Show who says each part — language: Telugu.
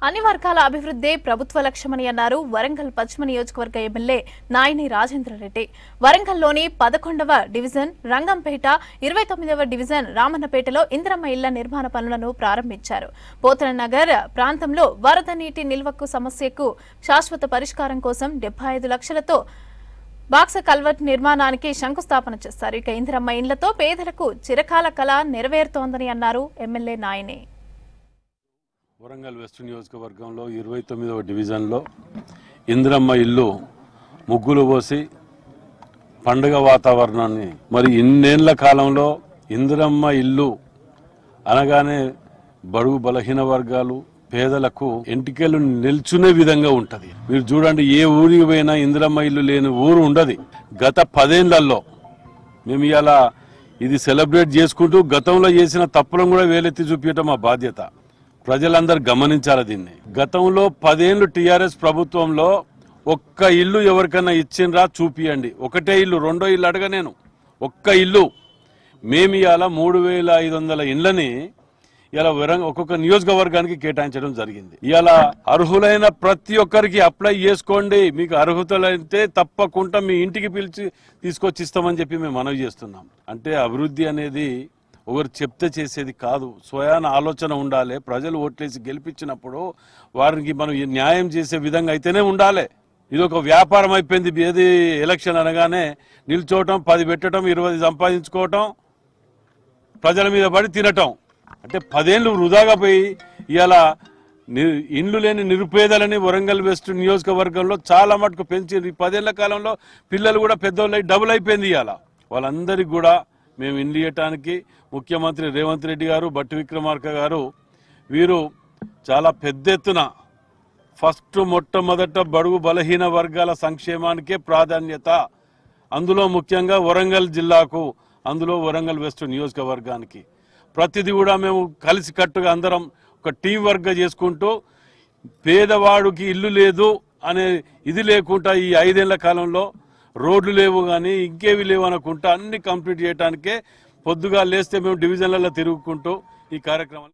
Speaker 1: అన్ని వర్గాల అభివృద్ధి ప్రభుత్వ లక్ష్యమని అన్నారు వరంగల్ పశ్చిమ నియోజకవర్గ ఎమ్మెల్యే నాయని రాజేంద్రరెడ్డి. వరంగల్లోని 11వ డివిజన్ రంగంపేట, 29వ డివిజన్ రామన్నపేటలో ఇందిరమ్మ ఇళ్ల నిర్మాణ పనులను ప్రారంభించారు. పోతననగర్ ప్రాంతంలో వరద నీటి నిల్వకు సమస్యకు శాశ్వత పరిష్కారం కోసం 75 లక్షలతో బాక్స కల్వర్ట్ నిర్మాణానికి శంకుస్థాపన చేశారు. ఇక ఇందిరమ్మ ఇళ్లతో పేదలకు చిరకాల కళ నెరవేరుతోందని అన్నారు ఎమ్మెల్యే నాయని.
Speaker 2: వరంగల్ వెస్ట్ నియోజకవర్గంలో 29వ డివిజన్లో ఇందిరమ్మ ఇల్లు ముగ్గులు పోసి పండుగ వాతావరణాన్ని మరి ఇన్నేళ్ల కాలంలో ఇందిరమ్మ ఇల్లు అనగానే బడుగు బలహీన వర్గాలు పేదలకు ఎంటికలు నిల్చునే విధంగా ఉంటది. మీరు చూడండి, ఏ ఊరికి పోయినా ఇందిరమ్మ ఇల్లు లేని ఊరు ఉండదు. గత 10 ఏళ్లలో మేము ఇలా ఇది సెలబ్రేట్ చేసుకుంటూ గతంలో చేసిన తప్పులను కూడా వేలెత్తి చూపించడం మా బాధ్యత. ప్రజలందరూ గమనించాలి దీన్ని. గతంలో 10 ఏళ్లు టీఆర్ఎస్ ప్రభుత్వంలో ఒక్క ఇల్లు ఎవరికన్నా ఇచ్చిండ్రా చూపియండి. ఒకటే ఇల్లు, రెండో ఇల్లు అడగ నేను. ఒక్క ఇల్లు మేము ఇవాళ 3500 ఇండ్లని ఇలా ఒక్కొక్క నియోజకవర్గానికి కేటాయించడం జరిగింది. ఇలా అర్హులైన ప్రతి ఒక్కరికి అప్లై చేసుకోండి. మీకు అర్హతలైతే తప్పకుండా మీ ఇంటికి పిలిచి తీసుకొచ్చి ఇస్తామని చెప్పి మేము మనవి చేస్తున్నాం. అంటే అభివృద్ధి అనేది ఒకరు చెప్తే చేసేది కాదు, స్వయాన ఆలోచన ఉండాలి. ప్రజలు ఓట్లేసి గెలిపించినప్పుడు వారికి మనం న్యాయం చేసే విధంగా అయితేనే ఉండాలి. ఇది ఒక వ్యాపారం అయిపోయింది. ఏది ఎలక్షన్ అనగానే నిల్చోవటం, 10 పెట్టడం, 20 సంపాదించుకోవటం, ప్రజల మీద పడి తినటం. అంటే 10 ఏళ్ళు వృధాగా పోయి ఇవాళ ఇండ్లు లేని నిరుపేదలని వరంగల్ వెస్ట్ నియోజకవర్గంలో చాలా మటుకు పెంచి 10 ఏళ్ల కాలంలో పిల్లలు కూడా పెద్దోళ్ళు డబుల్ అయిపోయింది. ఇవాళ వాళ్ళందరికీ కూడా మేము ఇండ్లు ఇవ్వటానికి ముఖ్యమంత్రి రేవంత్ రెడ్డి గారు, బట్టి విక్రమార్క గారు వీరు చాలా పెద్ద ఎత్తున మొట్టమొదట బడుగు బలహీన వర్గాల సంక్షేమానికే ప్రాధాన్యత. అందులో ముఖ్యంగా వరంగల్ జిల్లాకు, అందులో వరంగల్ వెస్ట్ నియోజకవర్గానికి ప్రతిదీ కూడా మేము కలిసి కట్టుగా అందరం ఒక టీం వర్క్ చేసుకుంటూ పేదవాడికి ఇల్లు లేదు అనే ఇది లేకుండా ఈ 5 ఏళ్ల కాలంలో రోడ్లు లేవు కానీ ఇంకేవి లేవు అనుకుంటా అన్ని కంప్లీట్ చేయడానికే పొద్దుగా లేస్తే మేము డివిజన్లలో తిరుగుకుంటూ ఈ కార్యక్రమం